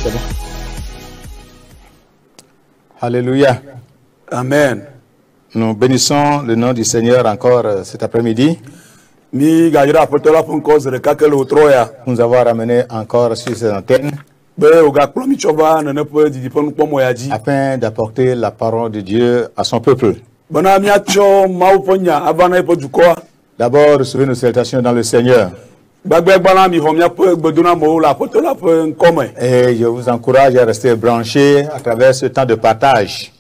c'est bon. Alléluia. Amen. Nous bénissons le nom du Seigneur encore cet après-midi. Nous avoir ramené encore sur ces antennes afin d'apporter la parole de Dieu à son peuple. D'abord, recevez nos salutations dans le Seigneur. Et je vous encourage à rester branchés à travers ce temps de partage.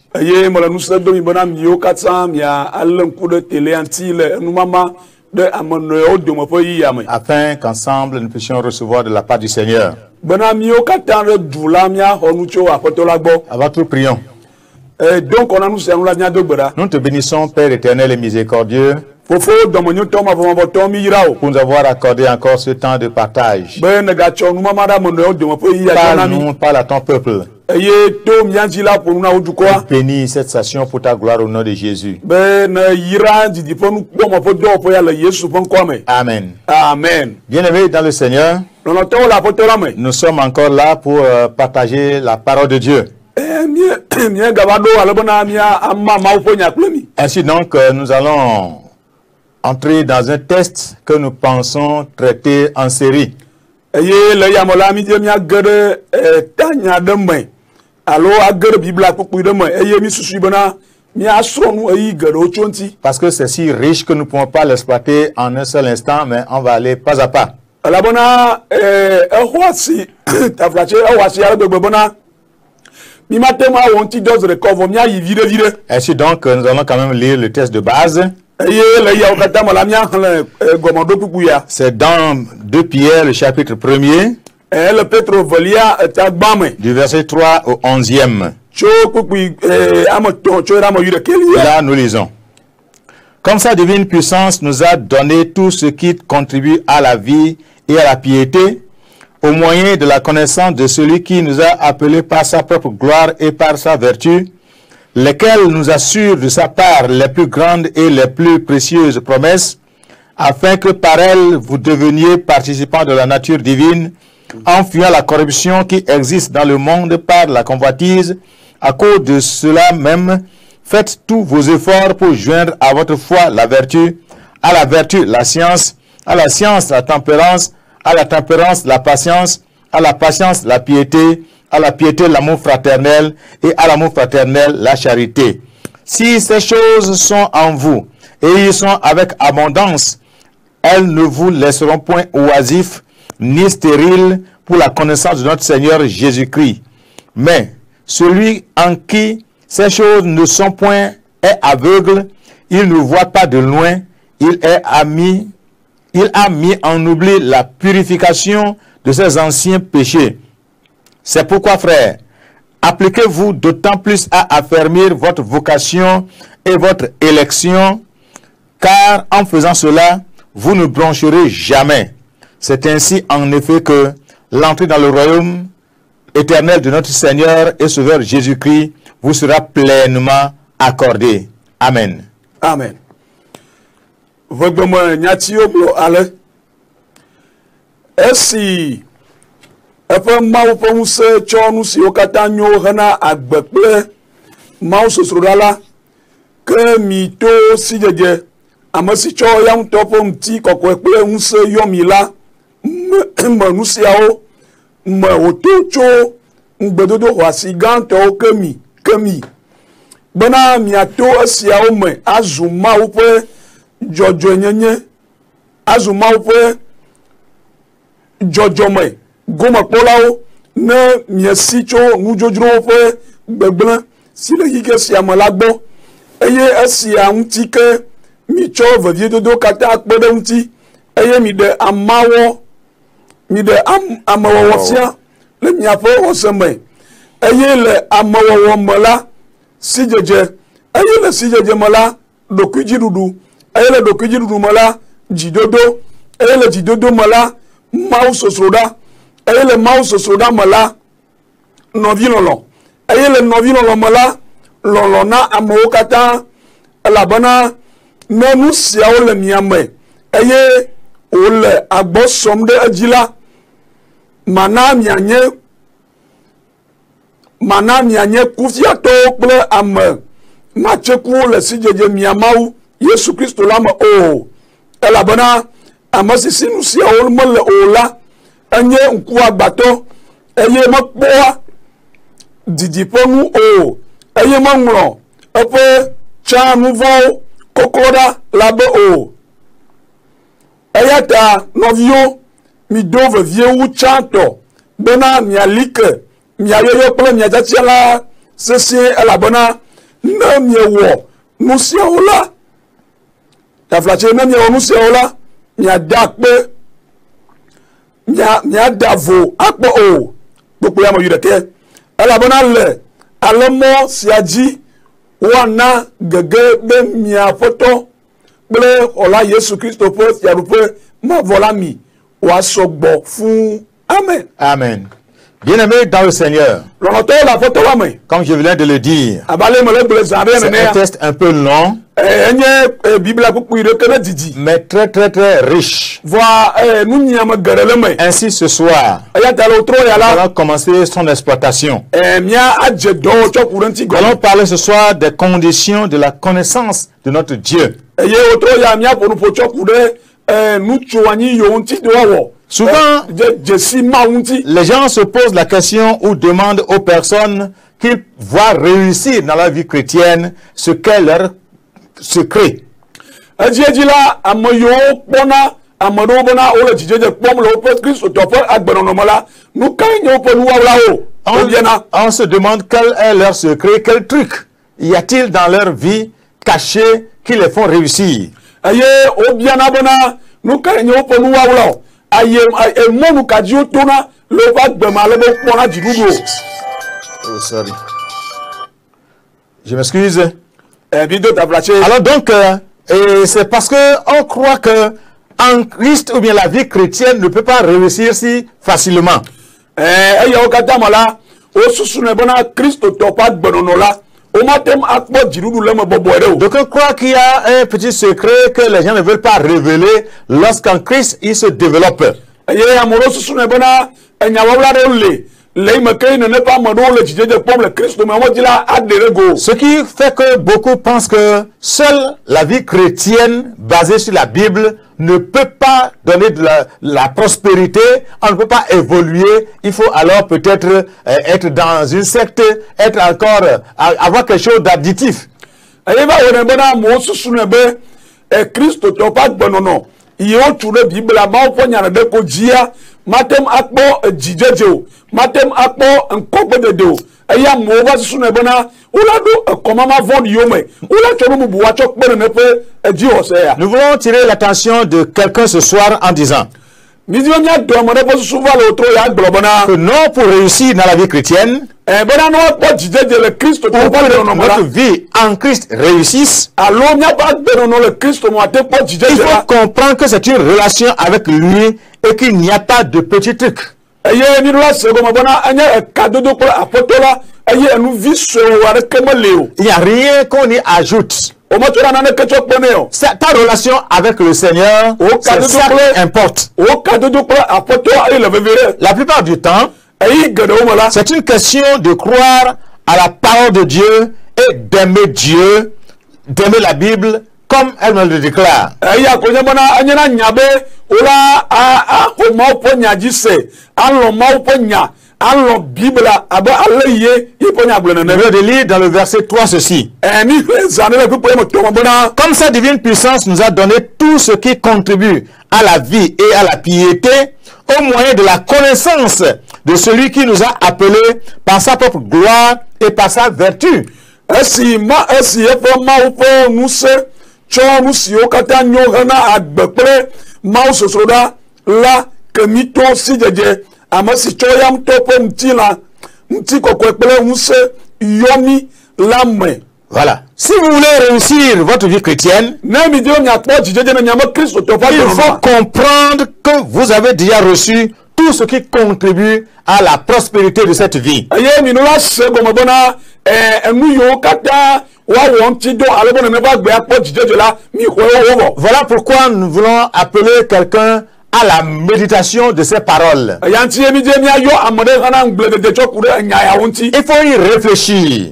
Afin qu'ensemble nous puissions recevoir de la part du Seigneur. Avant tout, prions. Nous te bénissons, Père éternel et miséricordieux, pour nous avoir accordé encore ce temps de partage. Parle-nous, parle à ton peuple. Bénis cette station pour ta gloire au nom de Jésus. Amen. Amen. Bien-aimés dans le Seigneur, nous sommes encore là pour partager la parole de Dieu. Ainsi donc, nous allons entrer dans un test que nous pensons traiter en série. Parce que c'est si riche que nous ne pouvons pas l'exploiter en un seul instant, mais on va aller pas à pas. Ainsi donc, nous allons quand même lire le test de base. C'est dans 2 Pierre, le chapitre 1er, du verset 3 au 11e. Là, nous lisons. Comme sa divine puissance nous a donné tout ce qui contribue à la vie et à la piété, au moyen de la connaissance de celui qui nous a appelés par sa propre gloire et par sa vertu, lesquels nous assurent de sa part les plus grandes et les plus précieuses promesses, afin que par elles vous deveniez participants de la nature divine, en fuyant la corruption qui existe dans le monde par la convoitise. À cause de cela même, faites tous vos efforts pour joindre à votre foi la vertu, à la vertu la science, à la science la tempérance, à la tempérance la patience, à la patience la piété, à la piété l'amour fraternel et à l'amour fraternel la charité. Si ces choses sont en vous et ils sont avec abondance, elles ne vous laisseront point oisifs ni stériles pour la connaissance de notre Seigneur Jésus-Christ. Mais celui en qui ces choses ne sont point est aveugle, il ne voit pas de loin, il a mis en oubli la purification de ses anciens péchés. C'est pourquoi, frères, appliquez-vous d'autant plus à affermir votre vocation et votre élection, car en faisant cela, vous ne broncherez jamais. C'est ainsi en effet que l'entrée dans le royaume éternel de notre Seigneur et Sauveur Jésus-Christ vous sera pleinement accordée. Amen. Amen. Esi efe mawu ƒe ŋusẽ tsɔ nu siwo katã nyo hena agbe kple mawu sosroɖala ke mi to sidzedze ame si tsɔ ya ŋutɔ ƒe ŋuti kɔkɔe kple ŋusẽ yɔ mi la me nu siawo me wòto tso ŋugbedodo xɔasi gãtɔwo ke mi bena miato esiawo me azu mawu ƒe dzɔdzɔenyenye, azu mawu ƒe dzɔdzɔme gomekpɔlawo ne miesi tso ŋudzodzrowo ƒe gbegblẽ si le yike sia me la gbɔ, eye esia ŋuti ke mitsɔ veviedodo katã kpe ɖe ŋuti, eye miɖe amewɔwɔ fia le miaƒe xɔse me, eye le amewɔwɔ me la sidzedze, eye le sidzedze me la ɖokuidziɖuɖu, eye le ɖokuidziɖuɖu me la dzidodo, eye le dzidodo me la mawu sosroɖa, eye le mawu sosroɖa me la nɔvilɔlɔ, eye le nɔvilɔlɔ me la lɔlɔ na amewo katã, elabena ne nu siawo le mia me eye wòle agbɔ sɔm ɖe edzi la, mana mianye mana mianye kufiato kple ame matseku le sidzedze miamawu Yesu Kristo la me o elabena ame sisi nu siawo mele o la enye ŋkuagbatɔ eye mekpɔa didiƒe nu o eye meŋlɔ eƒe tsã nu vɔ̃wo koklo ɖa la be o eya ta nɔviwo mido vevie wu tsãtɔ bena miali ke miayɔyɔ kple miadzatsia la sesĩe elabena ne miewɔ nu siawo la taflatse ne miewɔ nu siawo la miada akpe miada vo akpɔ o kpokpo ya me yi ɖeke elabena le alemɔ sia dzi woana gege be miaƒetɔ kple xɔla Yesu Kristo ƒe fiaɖuƒe mavɔ la mi wòasɔ gbɔ fũu. Amen. Amen. Bien-aimés dans le Seigneur, comme je viens de le dire, c'est un texte un peu long, mais très très très riche. Ainsi ce soir, nous allons commencer son exploitation. Nous allons parler ce soir des conditions de la connaissance de notre Dieu. Souvent, les gens se posent la question ou demandent aux personnes qu'ils voient réussir dans la vie chrétienne ce qu'est leur secret. On se demande quel est leur secret, quel truc y a-t-il dans leur vie caché qui les font réussir. Oh, sorry. Je m'excuse. Alors donc, c'est parce que on croit que en Christ ou bien la vie chrétienne ne peut pas réussir si facilement. Donc on croit qu'il y a un petit secret que les gens ne veulent pas révéler lorsqu'en Christ il se développe. Ce qui fait que beaucoup pensent que seule la vie chrétienne basée sur la Bible ne peut pas donner de la prospérité, on ne peut pas évoluer, il faut alors peut-être être dans une secte, être encore, avoir quelque chose d'additif. Matem akpo jijejo matem akpo nkogbededo eya mova susune bona ulado komama von yome ula chomu buwa chokbene nepe eji hoseya. Nous voulons tirer l'attention de quelqu'un ce soir en disant que non, pour réussir dans la vie chrétienne, notre vie en Christ réussisse, il faut comprendre que c'est une relation avec lui et qu'il n'y a pas de petits trucs. Il n'y a rien qu'on y ajoute. Ta relation avec le Seigneur, c'est ça qui importe. La plupart du temps, c'est une question de croire à la parole de Dieu et d'aimer Dieu, d'aimer la Bible comme elle me le déclare. Je vais lire dans le verset 3 ceci. Comme sa divine puissance nous a donné tout ce qui contribue à la vie et à la piété, au moyen de la connaissance de celui qui nous a appelés par sa propre gloire et par sa vertu. Voilà. Si vous voulez réussir votre vie chrétienne, il faut comprendre que vous avez déjà reçu tout ce qui contribue à la prospérité de cette vie. Voilà pourquoi nous voulons appeler quelqu'un à la méditation de ces paroles. Il faut y réfléchir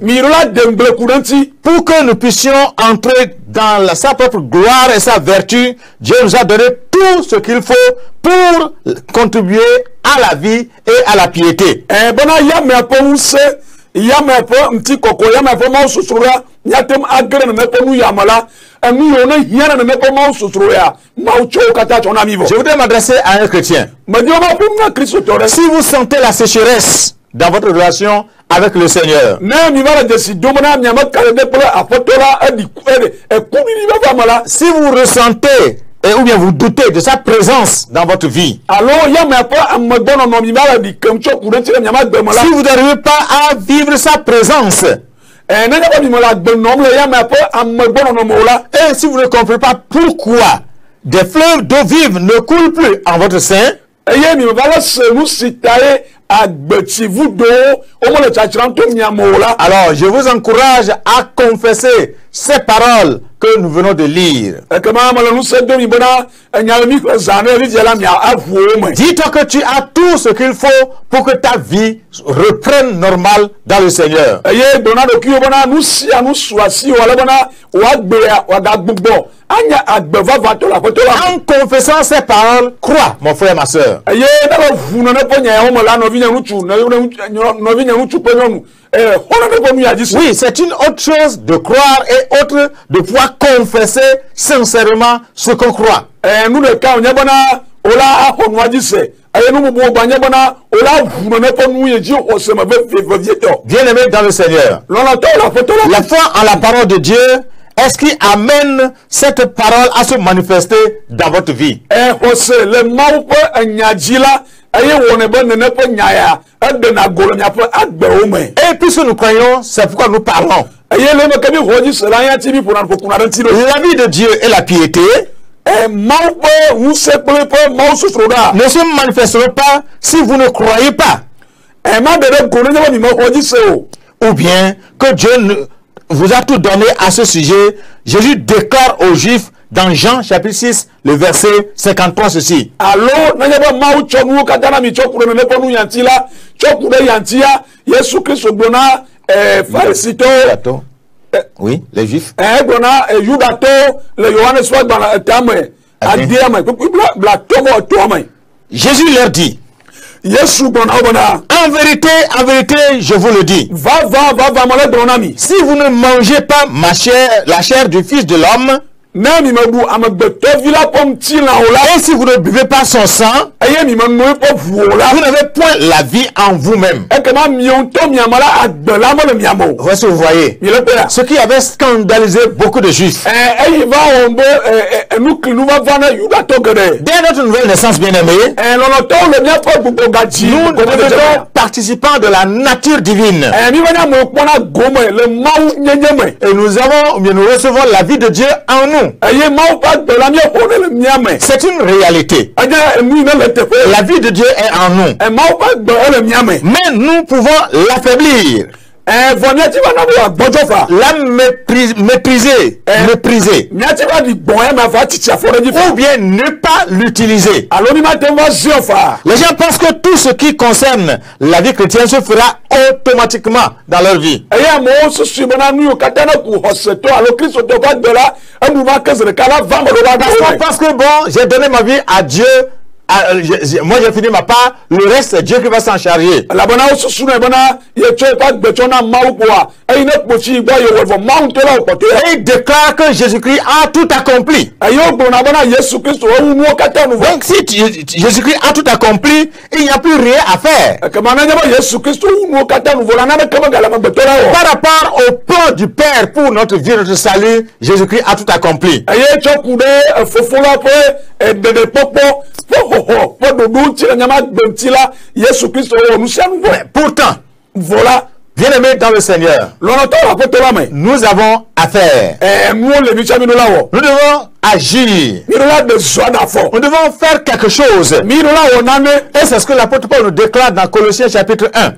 pour que nous puissions entrer dans sa propre gloire et sa vertu. Dieu nous a donné tout ce qu'il faut pour contribuer à la vie et à la piété. Je voudrais m'adresser à un chrétien. Si vous sentez la sécheresse dans votre relation avec le Seigneur, si vous ressentez ou bien vous doutez de sa présence dans votre vie, si vous n'arrivez pas à vivre sa présence, et si vous ne comprenez pas pourquoi des fleuves d'eau vive ne coulent plus en votre sein, alors je vous encourage à confesser ces paroles que nous venons de lire. Dis-toi que tu as tout ce qu'il faut pour que ta vie reprenne normale dans le Seigneur. En confessant ces paroles, crois, mon frère, ma soeur. Oui, c'est une autre chose de croire et autre de pouvoir confesser sincèrement ce qu'on croit. Bien-aimé dans le Seigneur, la foi en la parole de Dieu est ce qui amène cette parole à se manifester dans votre vie. Et puisque nous croyons, c'est pourquoi nous parlons. La vie de Dieu et la piété ne se manifesteront pas si vous ne croyez pas. Ou bien que Dieu vous a tout donné à ce sujet. Jésus déclare aux Juifs dans Jean chapitre 6, le verset 53 ceci. Oui, les Juifs. Jésus leur dit, en vérité, je vous le dis, si vous ne mangez pas ma chair, la chair du Fils de l'homme, et si vous ne buvez pas son sang, vous n'avez point la vie en vous-même. Voici, vous voyez, ce qui avait scandalisé beaucoup de Juifs. Dès notre nouvelle naissance, bien-aimés, nous devenons participants de la nature divine. Et nous recevons la vie de Dieu en nous. C'est une réalité. La vie de Dieu est en nous. Mais nous pouvons l'affaiblir, la mépriser, ou bien ne pas l'utiliser. Les gens pensent que tout ce qui concerne la vie chrétienne se fera automatiquement dans leur vie. Parce que bon, j'ai donné ma vie à Dieu. Moi j'ai fini ma part, le reste c'est Dieu qui va s'en charger. Et il déclare que Jésus-Christ a tout accompli. Donc si Jésus-Christ a tout accompli, il n'y a plus rien à faire. Par rapport au plan du Père pour notre vie, notre salut, Jésus-Christ a tout accompli. Pourtant, voilà, bien-aimés dans le Seigneur, nous avons affaire. Nous devons agir. Nous devons faire quelque chose. Et c'est ce que l'apôtre Paul nous déclare dans Colossiens chapitre 1.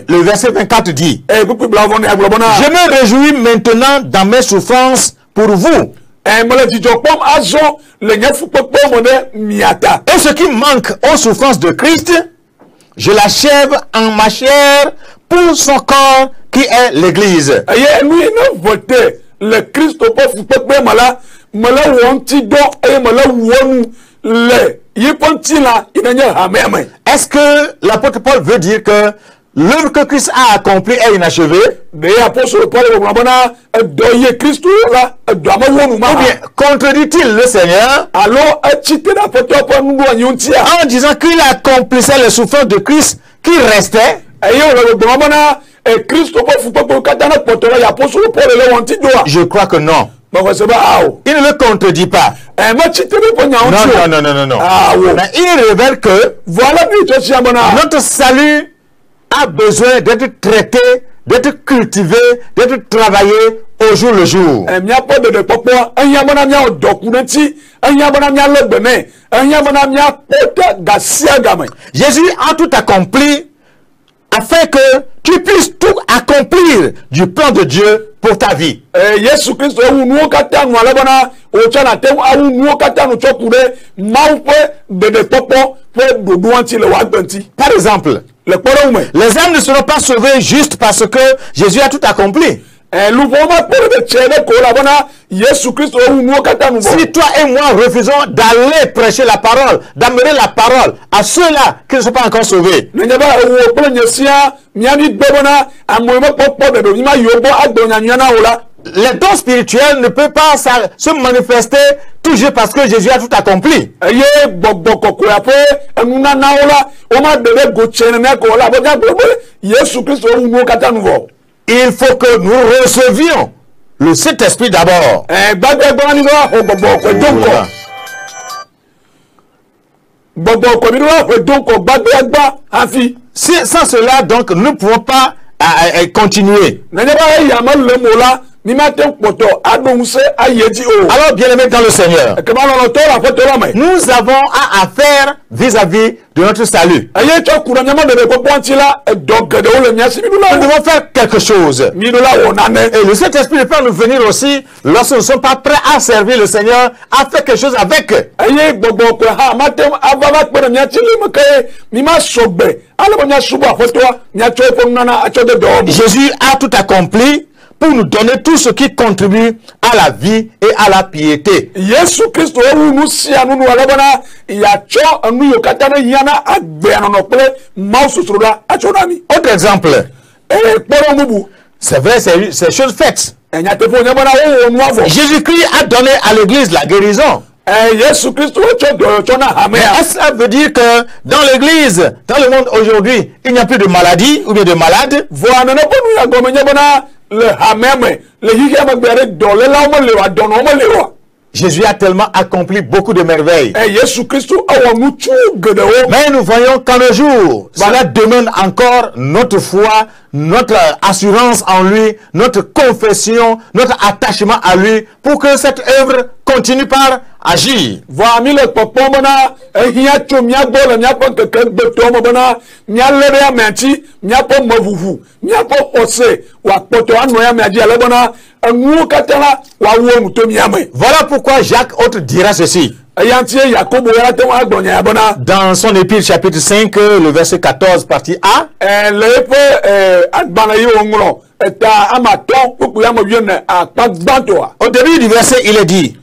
Le verset 24 dit, je me réjouis maintenant dans mes souffrances pour vous. mele dzidzɔ kpɔm azɔ le nye fukpekpe me ɖe miata. Et ce qui manque aux souffrances de Christ, je l'achève en ma chair pour son corps qui est l'Église. Eye nu yi ne vote le Kristo ƒe fukpekpe me la mele wɔ ŋuti dɔ eye mele wɔ nu le yi ƒe ŋutilã yi ne nye hamea me. Est-ce que l'apôtre Paul veut dire que l'œuvre que Christ a accomplie est inachevée? De apostole Paul gblɔ bena edɔ yi Kristo la edɔa me wɔ nu ma. Ou bien contredit-il le Seigneur alo etsi te ɖe aƒetɔ ƒe nuɖoanyi ŋutia en disant qu'il accomplissait les souffrances de Christ qui restaient? eye wòle gblɔm bena Kristo ƒe fukpekpewo katã ne kpɔtɔ le apostole Paul le wɔ ŋuti doa. Je crois que non. Mexɔse be awo. Il ne le contredit pas. Metsi te ɖe ƒe nya ŋuti o. Non. Awo. Mais il révèle que Voilà bi tso sia bena. notre salut a besoin d'être traité, d'être cultivé, d'être travaillé au jour le jour. Miaƒe ɖeɖekpɔkpɔ ehiã bena miawɔ dɔku ɖe ŋuti, ehiã bena mialé gbe nɛ, ehiã bena miakpɔ ɖe ga sia ga me. Jésus a tout accompli afin que tu puisses tout accomplir du plan de Dieu pour ta vie. Yesu Kristo ewu nuwo katã nu ale bena wotsɔ na te ŋu awu nuwo katã nu tsɔ ku ɖe Mawu ƒe ɖeɖekpɔkpɔ ƒe ɖoɖo ŋuti le wòagbe ŋuti. Par exemple, Le kpɔɖeŋu me. les âmes ne seront pas sauvées juste parce que Jésus a tout accompli. Luʋɔ ma kpɔ ɖe tse ɖe ko elabena Yesu Kristo ewu nuwo katã nu vɔ. Si toi et moi refusons d'aller prêcher la parole, d'amener la parole à ceux-là qui ne sont pas encore sauvés, Nenye be ewɔ kple nye sia miami gbe bena ame yi mekpɔkpɔ ɖeɖo yi ma yiwo gbɔ agblɔ nyanyua na wo la. les dons spirituels ne peuvent pas se manifester toujours parce que Jésus a tout accompli. Eye gbɔgbɔ kɔkɔea ƒe enunanawo la woma ɖe ɖe go tse nenea ko la abe nyagblɔ be Yesu Kristo ewu nuwo katã nu vɔ. Il faut que nous recevions le Saint-Esprit d'abord. Gbagbe gbɔna ni ɖo axɔ gbɔgbɔ kɔ do ŋkɔ. Gbɔgbɔ kɔ mi ɖo axɔ do ŋkɔ gbagbe gba hafi. Sans cela, donc, nous ne pouvons pas continuer. Nenye be eya me le mo la mi ma te kpɔtɔ aɖo ŋusẽ ayi edzi o. Alors, bien-aimés dans le Seigneur, Ekema lɔlɔtɔ le aƒetɔ la me. nous avons à faire vis-à-vis de notre salut. Eye tsɔ ku ɖe miama ɖeɖekpɔkpɔ ŋuti la edɔ geɖewo le mia si mi ɖo Nous la devons faire quelque chose. mi ɖo la wɔ nane. Et le Saint-Esprit ne peut nous venir aussi lorsque nous ne sommes pas prêts à servir le Seigneur, à faire quelque chose avec. Eye gbɔgbɔ kɔe hã mate ava va kpe ɖe mia tsi le me ke mi ma sɔgbe ale be miasubɔ aƒetɔa miatsɔ eƒe nunana atsɔ de dɔwɔ me. Jésus a tout accompli pour nous donner tout ce qui contribue à la vie et à la piété. Yesu Kristo ewu nu sia nu ale bena yatsɔ enu yiwo katã ne hiãna agbeanɔnɔ kple Mawu susro la atsɔ na mi. Autre exemple, Kpɔɖeŋu bubu. c'est vrai, c'est chose faite. Nyateƒe nye bena wowɔ nua vɔ. Jésus-Christ a donné à l'Église la guérison. Yesu Kristo tsɔ dɔyɔtsɔ na Mais hamea. est-ce que ça veut dire que dans l'Église, dans le monde aujourd'hui, il n'y a plus de maladie ou bien de malades? Vɔa nene ƒe nu ya gɔme nye bena le hamea me le xixia megbe ɖe dɔlélawo mele wa dɔnɔwo mele wa. Jésus a tellement accompli beaucoup de merveilles. Yesu Kristo ewɔ nutsu geɖewo. Mais nous voyons qu'en le jour, cela demande encore notre foi, notre assurance en lui, notre confession, notre attachement à lui, pour que cette œuvre continue par agir. Vɔa mi le kpɔkpɔm bena ehiã tso mía gbɔ le míaƒe keke gbetɔ me bena míalé ɖe amea ŋuti míaƒe meʋuʋu míaƒe xɔse wòakpɔtɔ anɔ amea dzi ale bena enuwo katã la wòawo nu to mía me. Voilà pourquoi Jacques autre dira ceci. Eya ŋutie Yakobo ya te ŋu agblɔ nya ya bena. Dans son épître chapitre 5, le verset 14, partie A, Le eƒe agbalẽ yi wòŋlɔ eta amatɔ kpukpu ya me wuiene akpa gbãtɔa. au début du verset, il est dit,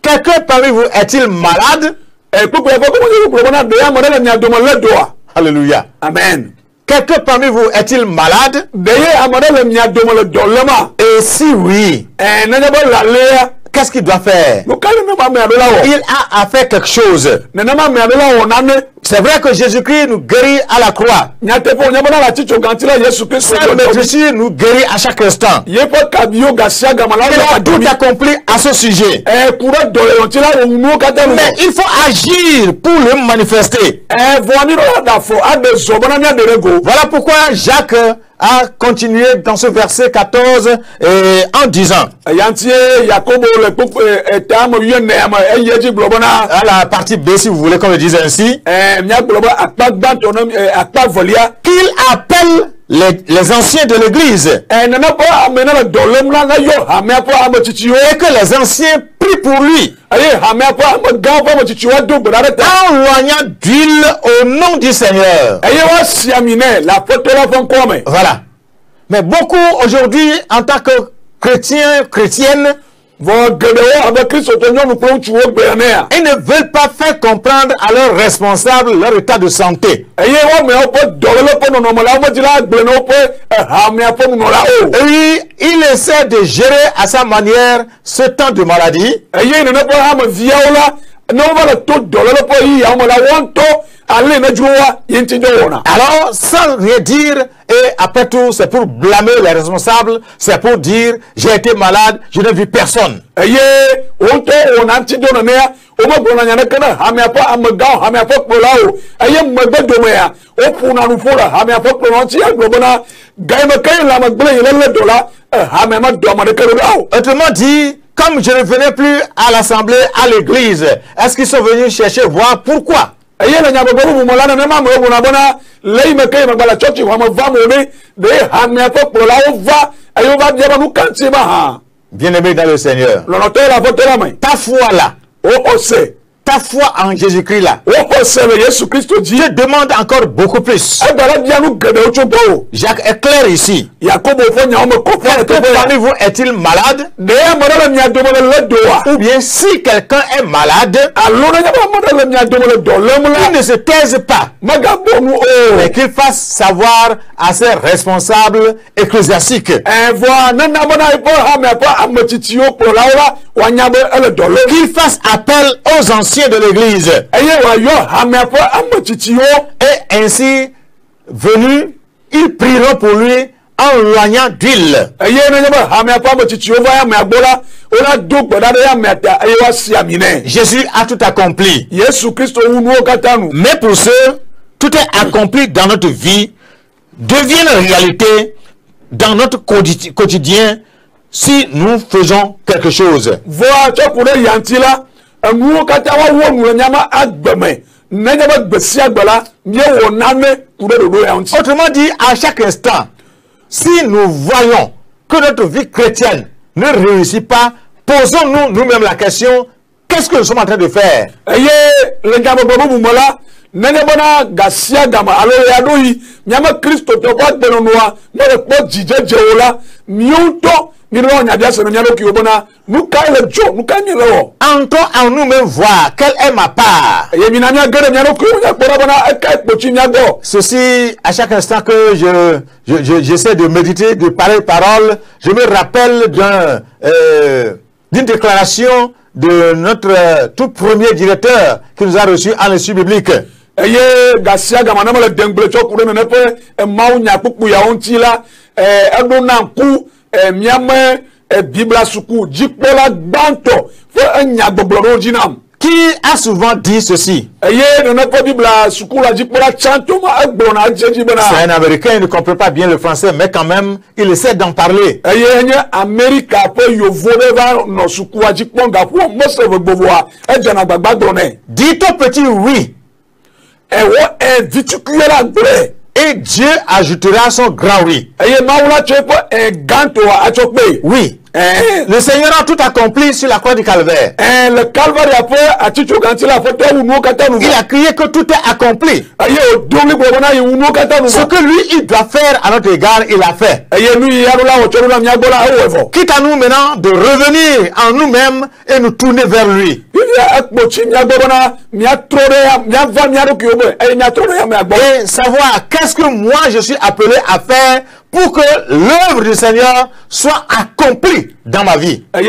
quelqu'un parmi vous est-il malade? Kpukpu ya ƒe kɔmɔdé kpukpu bena ɖe ame ɖe le mia dome lé doa. Alléluia. Amen. Quelqu'un parmi vous est-il malade? Ɖe ye ame ɖe le mia dome le dɔ lema. Et si oui, Nenye be lalea. qu'est-ce qu'il doit faire? Nu ka nenema amea ɖo la wɔ. Il a à faire quelque chose. Nenema amea ɖo la wɔ nane. C'est vrai que Jésus-Christ nous guérit à la croix. Nyateƒe wònye bena le atitso gãti la Yesu Kristo Mais Jésus nous guérit à chaque instant. yeƒe kabiwo ga sia gama la Il a wɔ tout adomi. accompli à ce sujet. Ku ɖe dɔyɔti la wɔ nuwo katã nu. Mais il faut agir pour le manifester. Vɔa mi ɖo la ɖe afɔ aɖe zɔ bena miaɖe ɖe go. Voilà pourquoi Jacques a continué dans ce verset 14 en disant, Eya ŋutie Yakobo le kpukpu eta ame wuienea me eyi edzi gblɔ bena à la partie B si vous voulez qu'on le dise ainsi, míagblɔ be akpa gbãtɔ ne akpa velia qu'il appelle les anciens de l'église. Et que les anciens prient pour lui. En loignant d'huile au nom du Seigneur. Voilà. Mais beaucoup aujourd'hui, en tant que chrétiens, chrétiennes, ils ne veulent pas faire comprendre à leurs responsables leur état de santé. Et il essaie de gérer à sa manière ce temps de maladie. Alors, sans rien dire, et après tout, c'est pour blâmer les responsables, c'est pour dire, j'ai été malade, je n'ai vu personne. Autrement dit, comme je ne venais plus à l'assemblée, à l'église, est-ce qu'ils sont venus chercher voir pourquoi? Bien-aimé dans le Seigneur, ta foi là, ta foi en Jésus-Christ là, Dieu demande encore beaucoup plus. Jacques est clair ici. Parmi vous est-il malade? Ou bien si quelqu'un est malade, il ne se taise pas, mais qu'il fasse savoir à ses responsables ecclésiastiques. Qu'il fasse appel aux anciens de l'église. Et ainsi, venus, ils prieront pour lui en loignant d'huile. Jésus a tout accompli. Mais pour ceux, tout est accompli dans notre vie, devient une réalité dans notre quotidien si nous faisons quelque chose. Autrement dit, à chaque instant, si nous voyons que notre vie chrétienne ne réussit pas, posons-nous nous-mêmes la question, qu'est-ce que nous sommes en train de faire? Entrons en nous-mêmes voir quelle est ma part. Ceci, à chaque instant que j'essaie de méditer, de parler parole, je me rappelle d'une déclaration de notre tout premier directeur qui nous a reçus en l'étude biblique. Qui a souvent dit ceci? C'est un Américain, il ne comprend pas bien le français, mais quand même, il essaie d'en parler. Dites au petit oui. Et Dieu ajoutera son grand oui. Oui. Le Seigneur a tout accompli sur la croix du Calvaire. Il a crié que tout est accompli. Ce que lui, il doit faire à notre égard, il a fait. Quitte à nous maintenant de revenir en nous-mêmes et nous tourner vers lui. Et savoir qu'est-ce que moi je suis appelé à faire pour que l'œuvre du Seigneur soit accomplie dans ma vie. Nous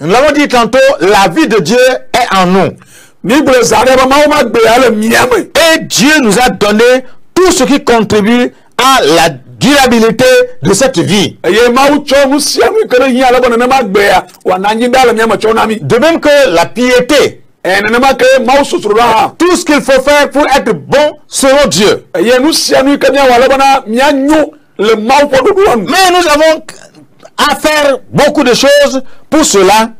l'avons dit tantôt, la vie de Dieu est en nous. Et Dieu nous a donné tout ce qui contribue à la durabilité de cette vie. De même que la piété. Tout ce qu'il faut faire pour être bon selon Dieu. Mais nous avons à faire beaucoup de choses. Pour cela,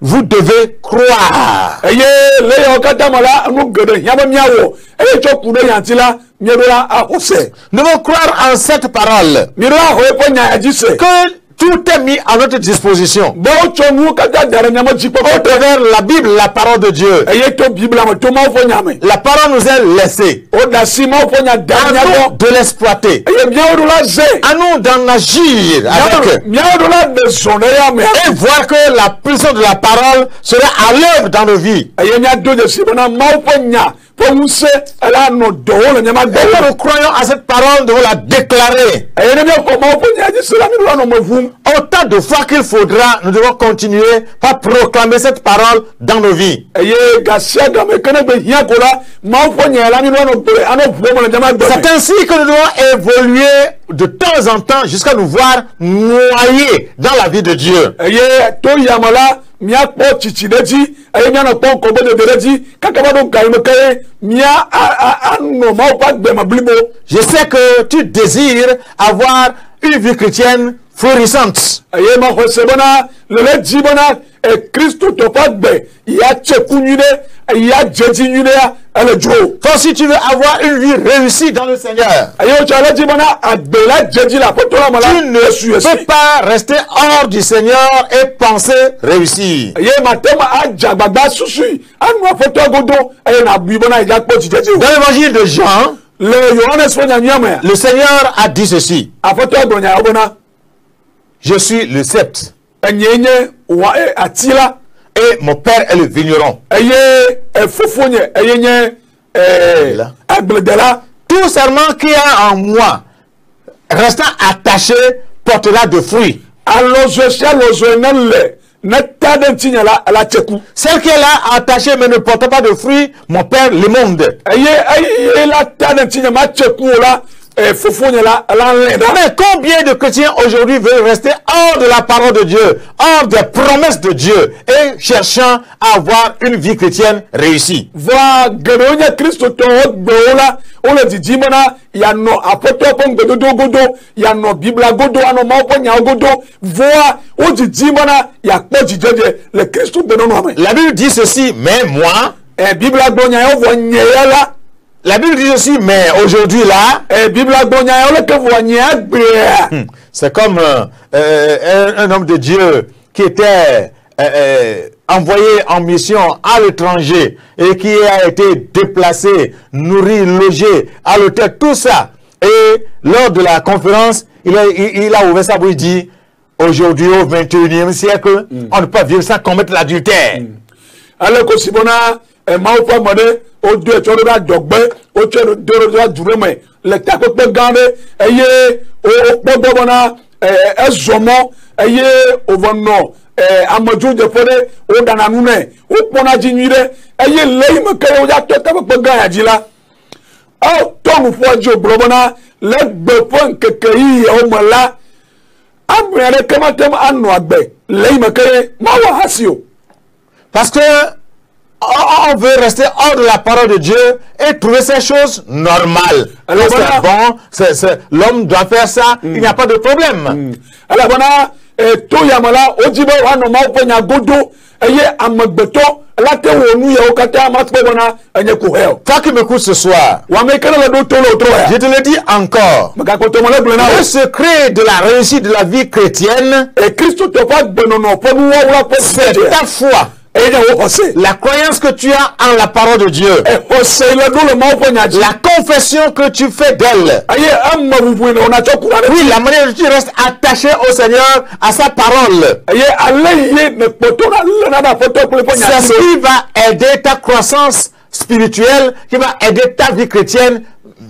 vous devez croire. eye le yo kata mala anu gede yaba miawo eye chokudo yantila miadola akose Nous devons croire en cette parole. mira ho epo nya ajise Que tout est mis à notre disposition. bo chonu kata dara nyama jikpo Au travers la Bible, la parole de Dieu. eye to bibla mo to ma fo nyame La parole nous est laissée. o da si ma fo nya À danya nous do de l'exploiter. eye miadola ze À nous d'en agir avec. miadola de zone ya me Et voir que la puissance de la parole sera à l'œuvre dans nos vies. eye nya do de si bana ma fo nya po unse ala no do le nyama Et do quand nous croyons à cette parole, nous devons la déclarer. eye ne mi ko ma fo nya ajise la mi lo no mo vum Autant de fois qu'il faudra, nous devons continuer par proclamer cette parole dans nos vies. eye gasia game kene be hia kola ma fo nya la mi lo no bere ano bo mo le nyama do C'est ainsi que nous devons évoluer de temps en temps jusqu'à nous voir noyés dans la vie de Dieu. eye to yamala mia kpo chichi deji eye mia no kpo ko bo de deji kaka ba do gai me kai mia no ma pa gbe ma blibo Je sais que tu désires avoir une vie chrétienne florissante. eye ma ho se bona le ji bona e Christo to pa gbe ya cheku nyude ya jeji nyude ya ele jo Toi aussi tu veux avoir une vie réussie dans le Seigneur. eye o chala ji bona agbela jeji la poto la mala Tu ne peux pas rester hors du Seigneur et penser réussir. eye ma tema ajagbagba susu anu afoto godo eye na bu bona ja kpo jeji Dans l'évangile de Jean, le Yohanes fo nya nyama le Seigneur a dit ceci. afoto gonya bona Je suis le sceptre enyenye wa atila et mon père est le vigneron. eye fofonye eyenye Là. agbledela Tout serment qui est en moi, restant attaché, portera de fruits. alozo sia lozo nele na tade ntinya la cheku Celle qui est là attachée mais ne porte pas de fruits, mon père l'immonde. eye la tade ntinya ma cheku la fofonye la lenda Mais combien de chrétiens aujourd'hui veulent rester hors de la parole de Dieu, hors des promesses de Dieu et cherchant à avoir une vie chrétienne réussie? va gedonya Kristo to gbeola ole didi mana ya no apoto pon godo godo ya no bibla godo ano ma pon nya godo voa o didi mana ya kpo jijeje le Kristo de no ame La Bible dit ceci, mais moi, bibla gbonya yo vo nyela la Bible dit ceci, mais aujourd'hui là, bibla gbonya yo le ke vo nya gbe c'est comme un homme de Dieu qui était envoyé en mission à l'étranger et qui a été déplacé, nourri, logé à l'hôtel, tout ça. Et lors de la conférence, il a ouvert sa bouche et dit, aujourd'hui au 21e siècle, on ne peut pas vivre sans commettre l'adultère. ale ko sibona ma fa mode o de to da dogbe o to de da dureme le ta ko pe gande eye o gbogbo bona ezomo eye overno amaju de fode o dana nune o pona jinyire eye leime ke o ya to ta pe gan ya jila o to mu fo jo brobona le gbe fo nkeke yi o mola abrere kematem anu agbe leime ke ma wa hasio Parce que on veut rester hors de la parole de Dieu et trouver ces choses normales. Alors, C'est voilà. bon, l'homme doit faire ça, il n'y a pas de problème. ala bona to yamala ojibo wano ma ponya godo eye amagbeto late wonu ya okata ma tpe bona enye ku hell Toi qui m'écoutes ce soir, wa me kana la do to lo tro je ya te le dis encore, maka ko to mo le blena le secret de la réussite de la vie chrétienne, e Kristo to fa gbeno no po nu wa po c'est se ta foi. e ja wo hose La croyance que tu as en la parole de Dieu. e hose le do le ma ponya ji La confession que tu fais d'elle. aye amma bubu no na to kura Oui, la manière dont tu restes attaché au Seigneur, à sa parole. aye ale ye ne poto na na photo pour le ponya C'est ce qui va aider ta croissance spirituelle, qui va aider ta vie chrétienne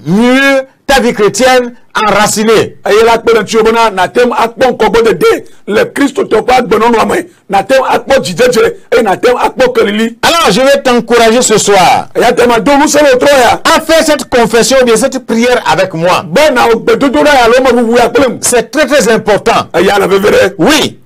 mieux, ta vie chrétienne enracinée. aye la pe nti obona na tem akpon ko bode de le Kristo to pa gbeno no ame na tem akpo jijeje e na tem akpo kelili Alors, je vais t'encourager ce soir ya tem do lu se le tro ya à faire cette confession, bien cette prière avec moi. bona ogbedodo da ya lo mo bubu ya pelem C'est très très important. ya la vevere Oui,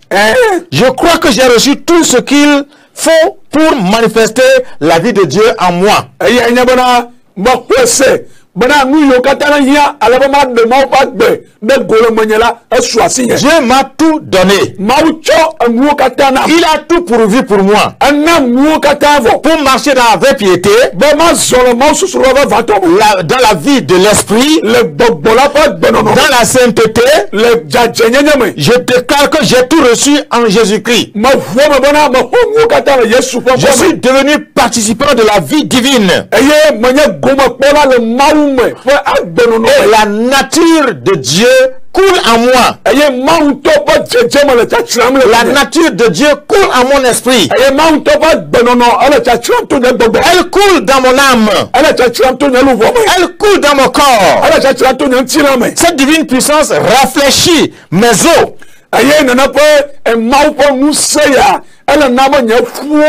je crois que j'ai reçu tout ce qu'il faut pour manifester la vie de Dieu en moi. ya nya bona mo kwese bana nu yo katana hia alaba ma de ma pa gbe de golo manyela aswasi ye Dieu m'a tout donné. maucho nu katana Il a tout pourvu pour moi. anna nu katavo Pour marcher dans la vraie piété, ba ma zolo ma susuro ba vato dans la vie de l'esprit, le bobola pa benono dans la sainteté, le jajenyenyame je déclare que j'ai tout reçu en Jésus-Christ. ma voma bana ma nu katana yesu pa Je suis devenu participant de la vie divine. eye manya goma pola le maume fa agbenono Et la nature de Dieu coule en moi. eye mauto pa jejema le tachram le La nature de Dieu coule en mon esprit. eye mauto pa benono ala tachram to ne bobo Elle coule dans mon âme. ala tachram to ne luvo Elle coule dans mon corps. ala tachram to ne tirame Cette divine puissance rafraîchit mes os. aye nana pa e maupo museya ala nama nya fuo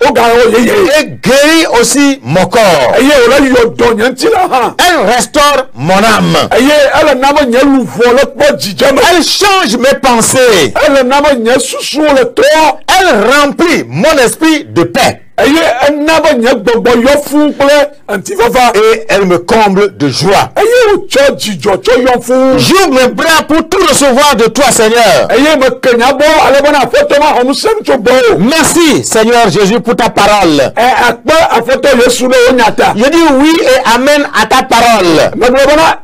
o ga o yeye Et guérit aussi mon corps. eye ola yo do nya tira ha Elle restaure mon âme. eye ala nama nya luvo le po jijama Elle change mes pensées. ala nama nya susu le to Elle remplit mon esprit de paix. eye nama nya gbogbo yo fu ple antifafa Et elle me comble de joie. eye o cho jijo cho yo fu J'ouvre mes bras pour tout recevoir de toi, Seigneur. eye me kenya bo ale bona foto ma homu sem cho bo Merci, Seigneur Jésus, pour ta parole. akpa afoto yesu le onyata Je dis oui et amen à ta parole. me bona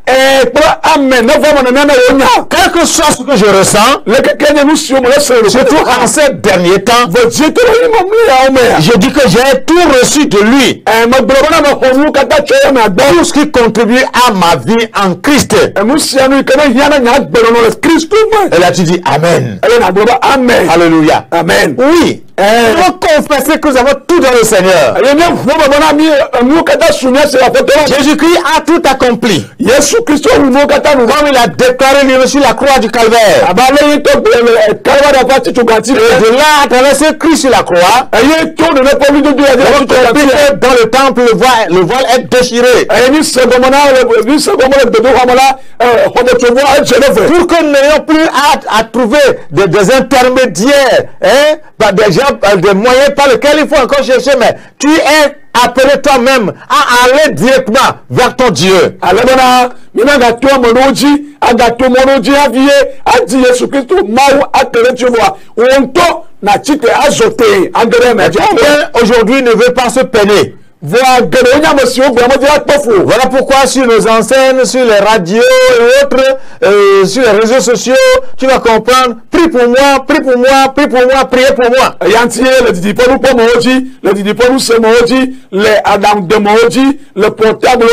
pra amen na voma na na onya Quel que soit ce que je ressens, le que kenya nu sio mo le se surtout en ces derniers temps, vojito le mo mi ya ome je dis que j'ai tout reçu de lui. me bona ma homu kata cho na gbo Tout ce qui contribue à ma vie en Christ. mu sia nu kana hiana nya gbero no le Christ mo Et là tu dis Amen. ele na gbo amen Alléluia. amen Oui. Nous allons confesser que nous avons tout dans le Seigneur. eye ne voma bona mi mu kata sunya se afoto Jésus-Christ a tout accompli. yesu Christ mu kata nu Comme il a déclaré lui sur la croix du Calvaire. abale to kalwa da fati chugati Et de là, à travers ce Christ sur la croix, eye to ne pas mi do do ya et dans le temple, le voile est déchiré. eye ni segomona ni segomona de do hamala homo chovo a cheleve Pour que nous n'ayons plus à trouver des intermédiaires, hein, des gens, des moyens par lesquels il faut encore chercher, mais tu es appelé toi-même à aller directement vers ton Dieu. alebona mina ga to monoji aga to monoji avie adi Yesu Kristo mau akere chovo onto na chite azote agere na Combien aujourd'hui ne veut pas se peiner? voilà pourquoi sur nos enseignes, sur les radios et autres, sur les réseaux sociaux, tu vas comprendre, prie pour moi, prie pour moi, prie pour moi, priez pour moi. le Adam de Moji, le portable,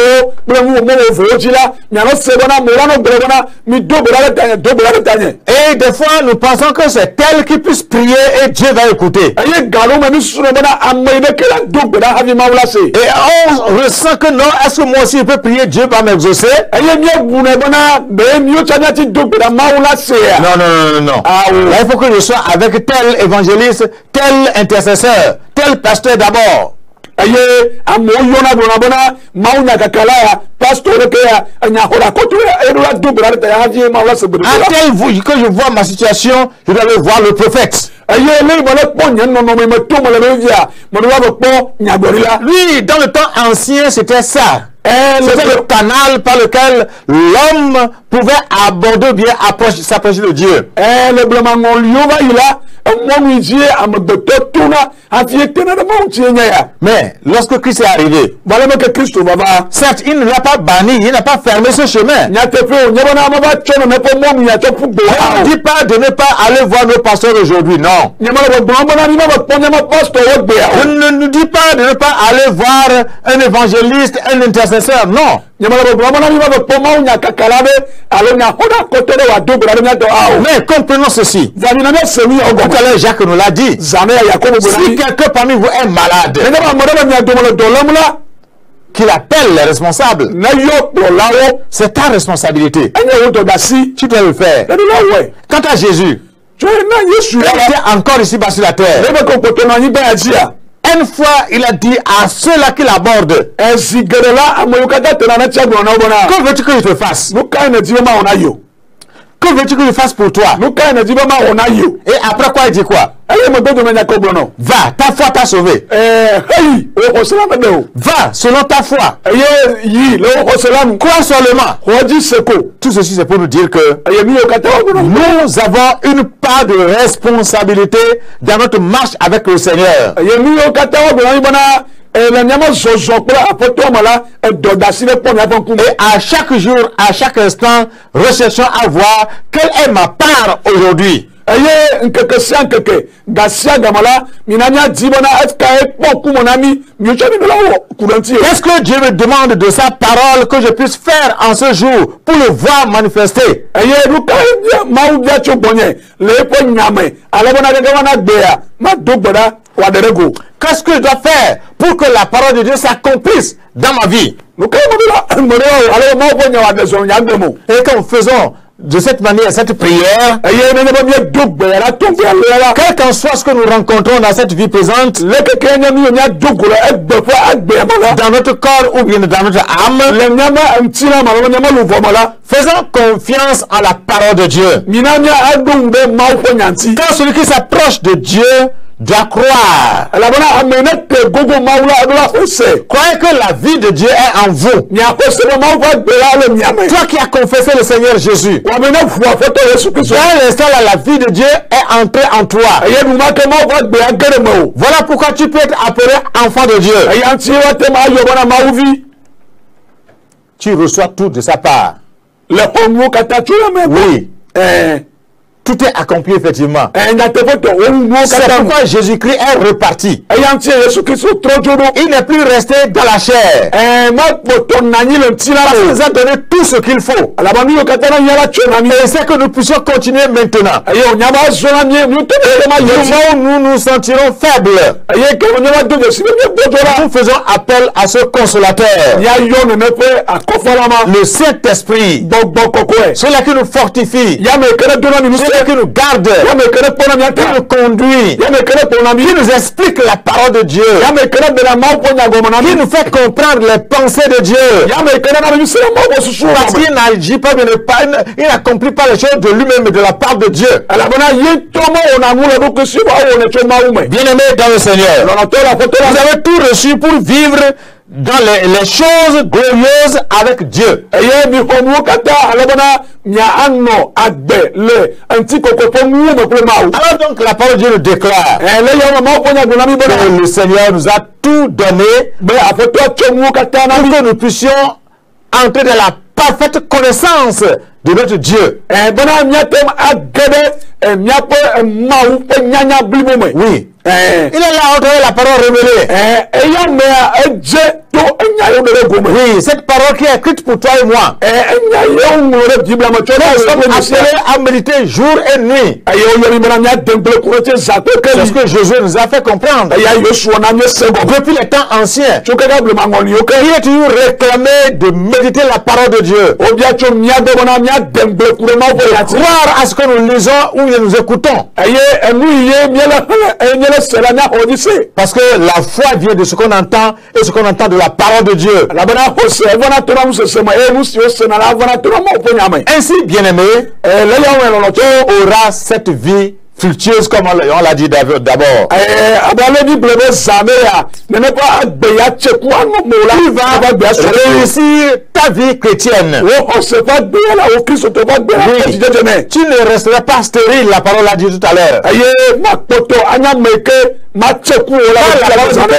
et des fois, nous pensons que c'est elle qui puisse prier et Dieu va écouter. Et on ressent que non, est-ce que moi aussi je peux prier, Dieu va m'exaucer? Non. Là, il faut que je sois avec tel évangéliste, tel intercesseur, tel pasteur d'abord. À tel que je vois ma situation, je dois aller voir le prophète. Lui, dans le temps ancien, c'était ça. C'était le canal par lequel l'homme pouvait aborder bien, s'approcher de Dieu. Mais lorsque Christ est arrivé, certes, il ne l'a pas banni, il n'a pas fermé ce chemin. Il ne dit pas de ne pas aller voir nos pasteurs aujourd'hui, non. Il ne nous dit pas de ne pas aller voir un évangéliste, un intercesseur, non. Mais comprenons ceci. Tout à l'heure, Jacques nous l'a dit. Si quelqu'un parmi vous est malade, qu'il appelle les responsables, c'est ta responsabilité. Tu dois le faire. Quant à Jésus, il était encore ici-bas sur la terre. Une fois, il a dit à ceux-là qui l'abordent, que veux-tu que je te fasse? Que veux-tu que je fasse pour toi? Luka na jiba ma ona yo. Et après quoi, il dit quoi? Va, ta foi t'a sauvé. Va, selon ta foi. Crois seulement. Tout ceci, c'est pour nous dire que nous avons une part de responsabilité dans notre marche avec le Seigneur. Et à chaque jour, à chaque instant, recherchons à voir quelle est ma part aujourd'hui. Qu'est-ce que Dieu me demande de sa parole que je puisse faire en ce jour pour le voir manifester? Qu'est-ce que je dois faire pour que la parole de Dieu s'accomplisse dans ma vie? Et quand faisons de cette manière, cette prière, quel qu'en soit ce que nous rencontrons dans cette vie présente, dans notre corps ou bien dans notre âme, faisons confiance en la parole de Dieu. Quand celui qui s'approche de Dieu doit croire. Croyez que la vie de Dieu est en vous. Toi qui as confessé le Seigneur Jésus, dans l'instant là, la vie de Dieu est entrée en toi. Voilà pourquoi tu peux être appelé enfant de Dieu. Tu reçois tout de sa part. Oui. Tout est accompli effectivement. C'est pourquoi Jésus-Christ est reparti. Il n'est plus resté dans la chair. Il nous a donné tout ce qu'il faut. Et c'est que nous puissions continuer maintenant. Nous nous sentirons faibles. Nous faisons appel à ce consolateur. Le Saint-Esprit. Celui qui nous fortifie. Qui nous garde, qui nous conduit, qui nous explique la parole de Dieu, qui nous fait comprendre les pensées de Dieu, parce qu'il n'agit pas, il n'accomplit pas les choses de lui-même, mais de la part de Dieu. Bien-aimés dans le Seigneur, vous avez tout reçu pour vivre dans les choses glorieuses avec Dieu. Alors donc la parole de Dieu nous déclare que le Seigneur nous a tout donné pour que nous puissions entrer dans la parfaite connaissance de notre Dieu. Oui. Il est là entre la parole révélée. Oui, cette parole qui est écrite pour toi et moi. Nous sommes appelés à méditer jour et nuit. C'est ce que Jésus nous a fait comprendre. Depuis les temps anciens, il est toujours réclamé de méditer la parole de Dieu. Croire à ce que nous lisons ou nous écoutons. Parce que la foi vient de ce qu'on entend et ce qu'on entend de la parole de Dieu. Ainsi, bien-aimé, aura cette vie fructueuse comme on l'a dit d'abord. Tu vas réussir ta vie chrétienne. Oui. Tu ne resteras pas stérile, la parole l'a dit tout à l'heure.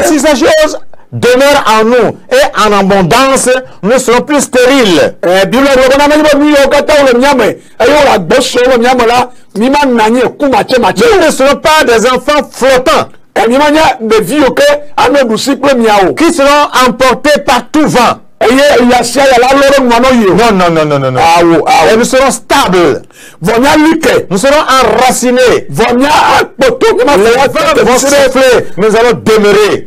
Si ces choses demeurent en nous et en abondance, nous ne serons plus stériles. Nous ne serons pas des enfants flottants qui seront emportés par tout vent. Non. Et nous serons stables. Nous serons enracinés. Les vents vont souffler. Nous allons demeurer.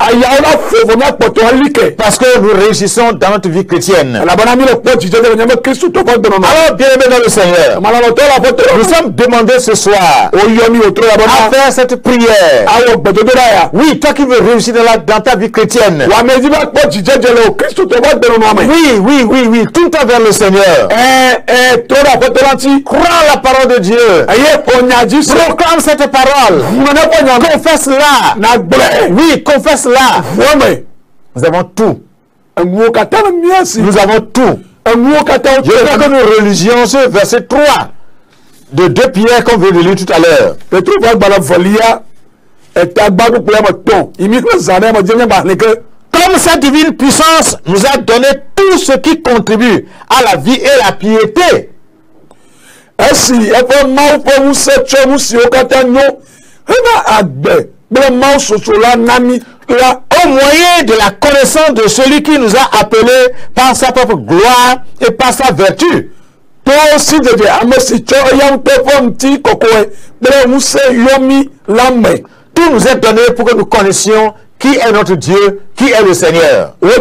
Parce que nous réussissons dans notre vie chrétienne. Alors, bien aimés dans le Seigneur, nous sommes demandés ce soir à faire cette prière. Oui, toi qui veux réussir dans ta vie chrétienne. Oui, tourne-toi vers le Seigneur. Crois la parole de Dieu. Proclame cette parole. Confesse-la. Oui, confesse-la. Nous avons tout. Nous avons tout. Je crois que nos religions, ce verset 3 de 2 Pierre qu'on vient de lire tout à l'heure. Comme sa divine puissance nous a donné tout ce qui contribue à la vie et la piété. Au moyen de la connaissance de celui qui nous a appelés par sa propre gloire et par sa vertu. Tout nous est donné pour que nous connaissions qui est notre Dieu, qui est le Seigneur. Oui,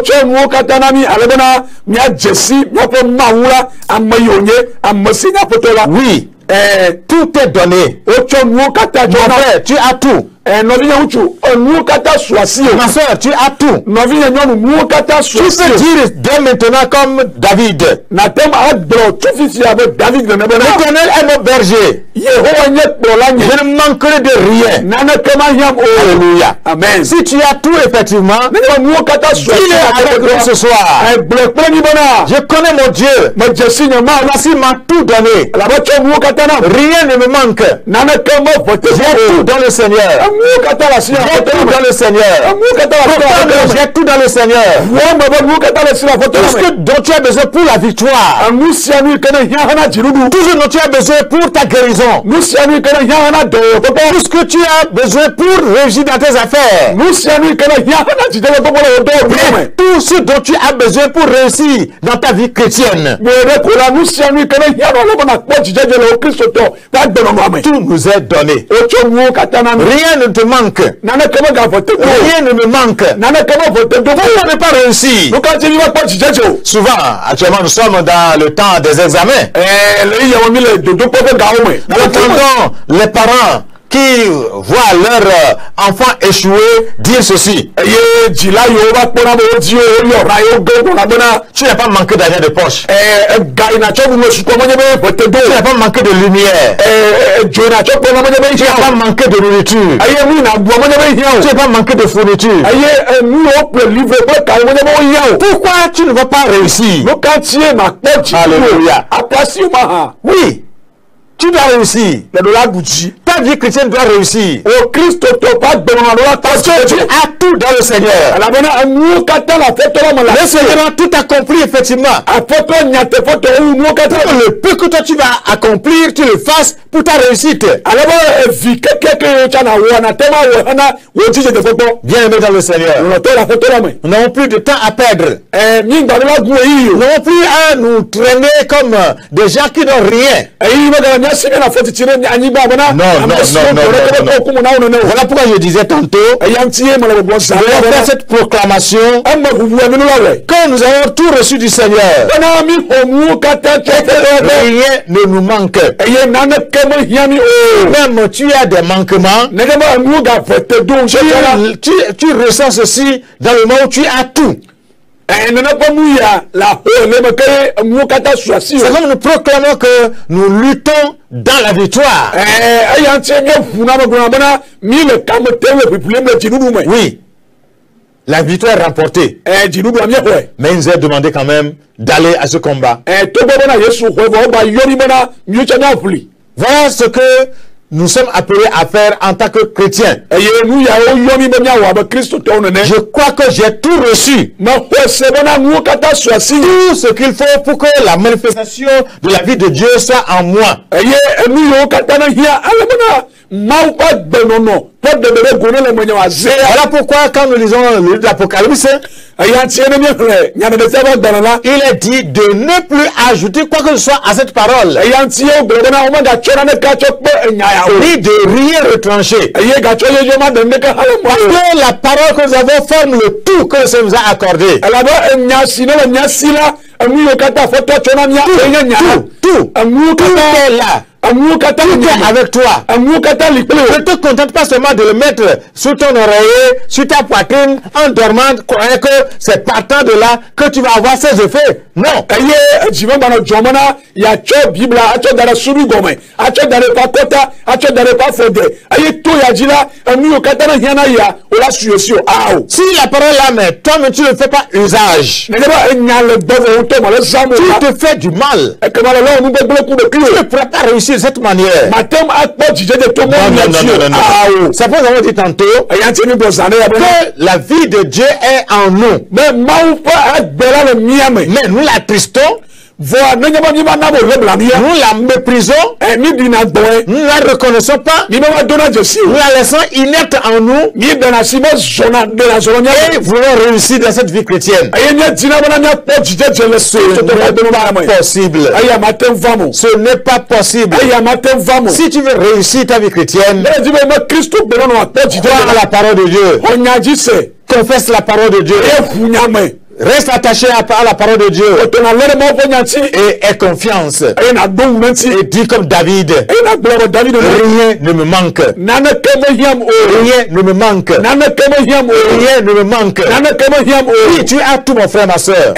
tout est donné. Mon frère, tu as tout. Ma soeur, tu as tout. Tu peux dire dès maintenant comme David. L'Éternel est mon berger. Je ne manquerai de rien. Alléluia. Amen. Si tu as tout, effectivement, il est avec nous ce soir. Je connais mon Dieu. Voici m'a tout donné. Rien ne me manque. J'ai tout dans le Seigneur. J'ai tout dans le Seigneur. J'ai tout dans le Seigneur. Tout ce dont tu as besoin pour la victoire. Tout ce dont tu as besoin pour ta guérison. Tout ce que tu as besoin pour réussir dans tes affaires. Tout ce dont tu as besoin pour réussir dans ta vie chrétienne. Tout nous est donné. Rien ne te manque. Rien ne me manque. Pourquoi ne pas réussir? Souvent, actuellement, nous sommes dans le temps des examens. Nous entendons les parents qui voient leur enfant échouer dire ceci. Tu n'as pas manqué d'argent de poche. Tu n'as pas manqué de lumière. Tu n'as pas manqué de nourriture. Tu n'as pas manqué de fourniture. Pourquoi tu ne vas pas réussir? Alléluia. Oui. Tu dois réussir. Ta vie chrétienne doit réussir. Parce que tu as tout dans le Seigneur. Le Seigneur a tout accompli, effectivement. Le peu que toi tu vas accomplir, tu le fasses pour ta réussite. Viens aimer dans le Seigneur. Nous n'avons plus de temps à perdre. Nous n'avons plus à nous traîner comme des gens qui n'ont rien. Non. Voilà pourquoi je disais tantôt, je vais faire cette proclamation que nous avons tout reçu du Seigneur. Rien ne nous manque. Même tu as des manquements, tu ressens ceci dans le moment où tu as tout. C'est comme nous proclamons que nous luttons dans la victoire. Oui, la victoire est remportée. Mais il nous est demandé quand même d'aller à ce combat. Voilà ce que nous sommes appelés à faire en tant que chrétiens. Je crois que j'ai tout reçu. Tout ce qu'il faut pour que la manifestation de la vie de Dieu soit en moi. Voilà pourquoi quand nous lisons le livre de l'Apocalypse, il est dit de ne plus ajouter quoi que ce soit à cette parole, ni de rien retrancher. Parce que la parole que nous avons forme le tout que le Seigneur nous a accordé. Tout est là. avec toi. Ne te contente pas seulement de le mettre sur ton oreiller, sur ta poitrine, en dormant, croyant que c'est partant de là que tu vas avoir ces effets. Non. Si la parole là, mais toi-même tu ne fais pas usage, tu te fais du mal. Tu ne pourras pas réussir de cette manière. Non. C'est pour ça qu'on dit tantôt que la vie de Dieu est en nous. Mais nous l'attristons. Nous la méprisons. Nous ne la reconnaissons pas. Nous la laissons inerte en nous. Et voulons réussir dans cette vie chrétienne. Ce n'est pas possible. Si tu veux réussir ta vie chrétienne, crois à la parole de Dieu. Confesse la parole de Dieu. Reste attaché à la parole de Dieu et aie confiance et dis comme David, rien ne me manque, rien ne me manque, rien ne me manque. Oui, tu as tout, mon frère, ma soeur.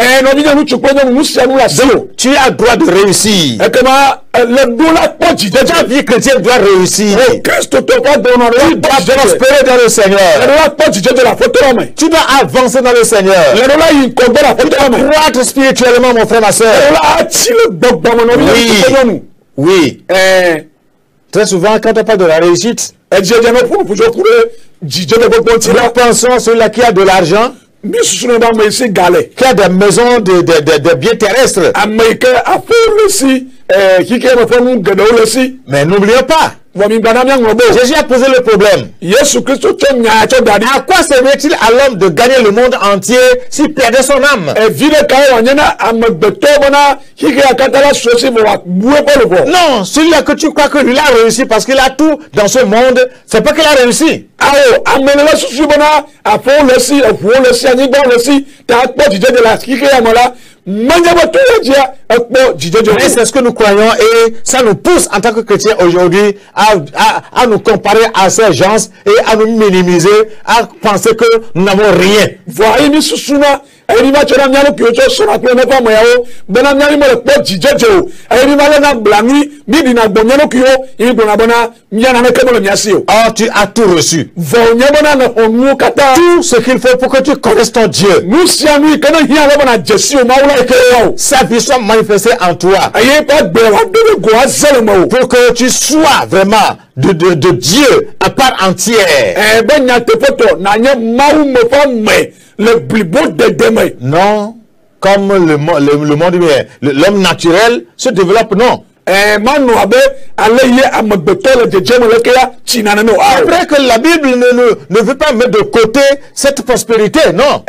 Tu as le droit de réussir. Ta vie chrétienne doit réussir. Tu dois prospérer dans le Seigneur. Tu dois avancer dans le Seigneur. Tu dois croître spirituellement, mon frère, ma soeur. Oui. Très souvent, quand on parle de la réussite, nous pensons à celui-là qui a de l'argent, qui a des maisons, de biens terrestres. Mais n'oublions pas, Jésus a posé le problème. À quoi servirait-il à l'homme de gagner le monde entier s'il perdait son âme? Non, celui-là que tu crois que lui a réussi parce qu'il a tout dans ce monde, c'est pas qu'il a réussi. Mais c'est ce que nous croyons et ça nous pousse en tant que chrétiens aujourd'hui à nous comparer à ces gens et à nous minimiser, à penser que nous n'avons rien. Or tu as tout reçu. Tout ce qu'il faut pour que tu connaisses ton Dieu. Sa vie soit manifestée en toi. Pour que tu sois vraiment de Dieu à part entière. Non, comme le monde humain, l'homme naturel se développe, non. C'est vrai que la Bible ne veut pas mettre de côté cette prospérité, non.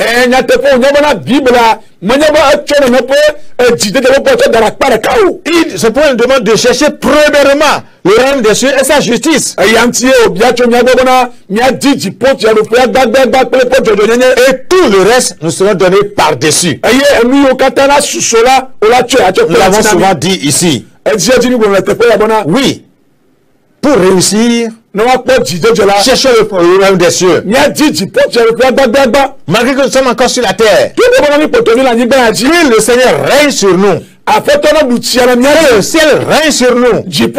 C'est pour une demande de chercher premièrement le règne des cieux et sa justice. Et tout le reste nous sera donné par-dessus. Nous l'avons souvent dit ici. Oui. Pour réussir, cherchez le royaume des cieux. Malgré que nous sommes encore sur la terre, que le Seigneur règne sur nous. Que le ciel règne sur nous. Qu'il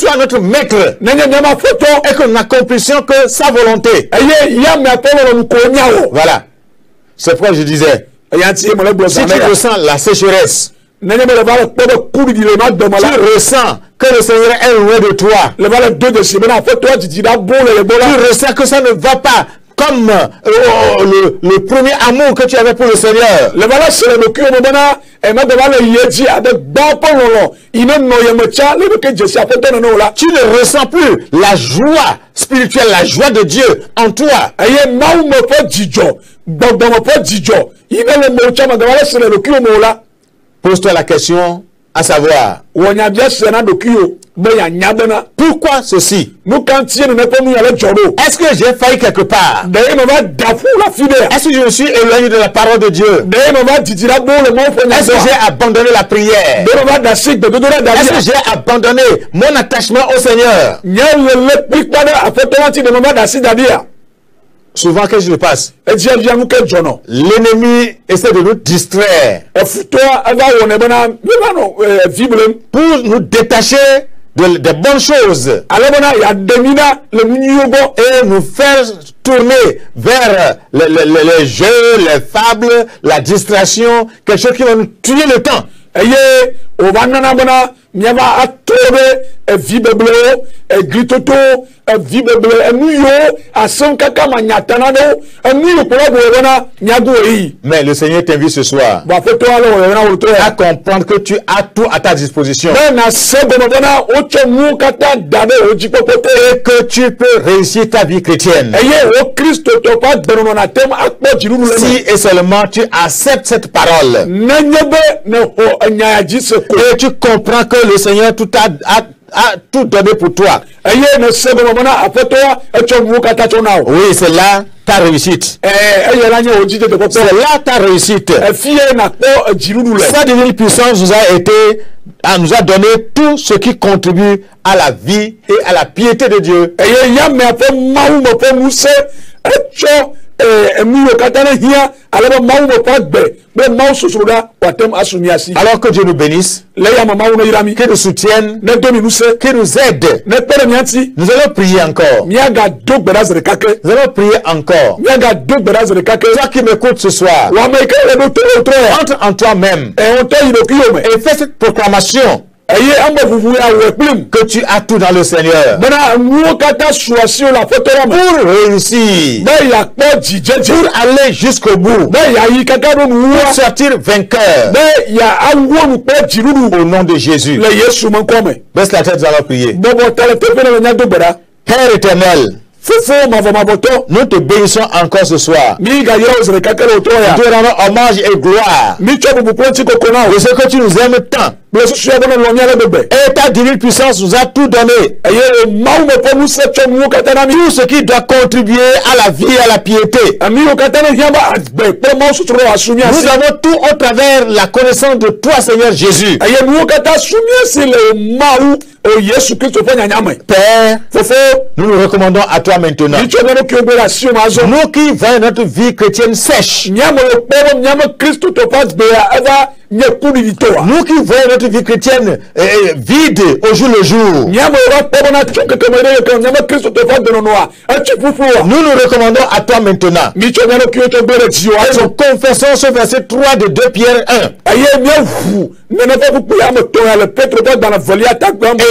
soit notre maître. Et que nous n'accomplissions que sa volonté. Voilà. C'est pourquoi je disais, si tu ressens la sécheresse, tu ressens que le Seigneur est loin de toi, tu ressens que ça ne va pas comme le premier amour que tu avais pour le Seigneur, tu ne ressens plus la joie spirituelle, la joie de Dieu en toi. Pose-toi la question, à savoir, pourquoi ceci? Est-ce que j'ai failli quelque part? Est-ce que je me suis éloigné de la parole de Dieu? Est-ce que j'ai abandonné la prière? Est-ce que j'ai abandonné mon attachement au Seigneur? Souvent, qu'est-ce qui se passe? L'ennemi essaie de nous distraire pour nous détacher des bonnes choses et nous faire tourner vers les jeux, les fables, la distraction, quelque chose qui va nous tuer le temps. Mais le Seigneur t'invite ce soir à comprendre que tu as tout à ta disposition et que tu peux réussir ta vie chrétienne si et seulement tu acceptes cette parole et tu comprends que le Seigneur a tout donné pour toi. Oui, c'est là ta réussite. C'est là ta réussite. Sa divine puissance nous a donné tout ce qui contribue à la vie et à la piété de Dieu. Alors que Dieu nous bénisse, qu'il nous soutienne, qu'il nous aide. Nous allons prier encore. Nous allons prier encore. Toi qui m'écoutes ce soir, entre en toi-même et fais cette proclamation que tu as tout dans le Seigneur pour réussir, pour aller jusqu'au bout, pour sortir vainqueur au nom de Jésus. Baisse la tête, nous allons prier. Père éternel, nous te bénissons encore ce soir. Nous te rendons hommage et gloire de ce que tu nous aimes tant. Et ta divine puissance nous a tout donné. Tout ce qui doit contribuer à la vie et à la piété. Nous avons tout au travers la connaissance de toi, Seigneur Jésus. Père, nous nous recommandons à toi maintenant. Nous qui voyons notre vie chrétienne sèche, nous qui voyons notre vie chrétienne vide au jour le jour, nous nous recommandons à toi maintenant. Et nous confessons ce verset 3 de 2 Pierre 1.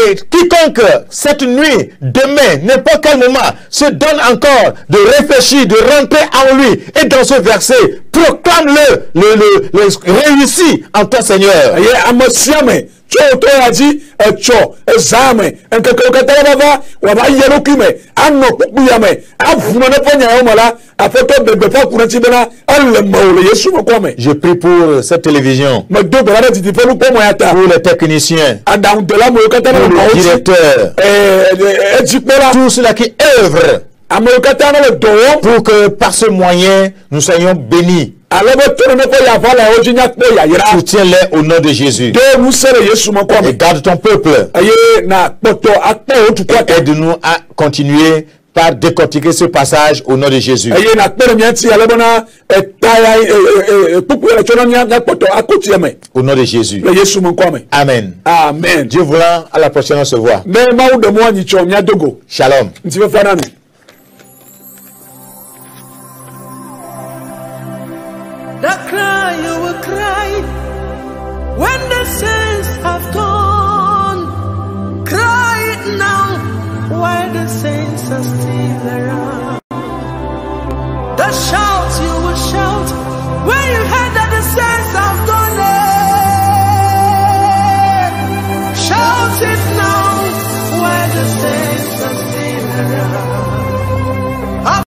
Et quiconque cette nuit, demain, n'importe quel moment, se donne encore de réfléchir, de rentrer en lui et dans ce verset, proclame-le réussi en toi, Seigneur. Je prie pour cette télévision, pour les techniciens, pour les directeurs, tous ceux-là qui œuvrent pour que par ce moyen nous soyons bénis. Soutiens-les au nom de Jésus. Et garde ton peuple. Aide-nous à continuer par décortiquer ce passage au nom de Jésus. Au nom de Jésus. Amen. Amen. Dieu voulant, à la prochaine, on se voit. Shalom. The cry you will cry when the saints have gone. Cry it now while the saints are still around. The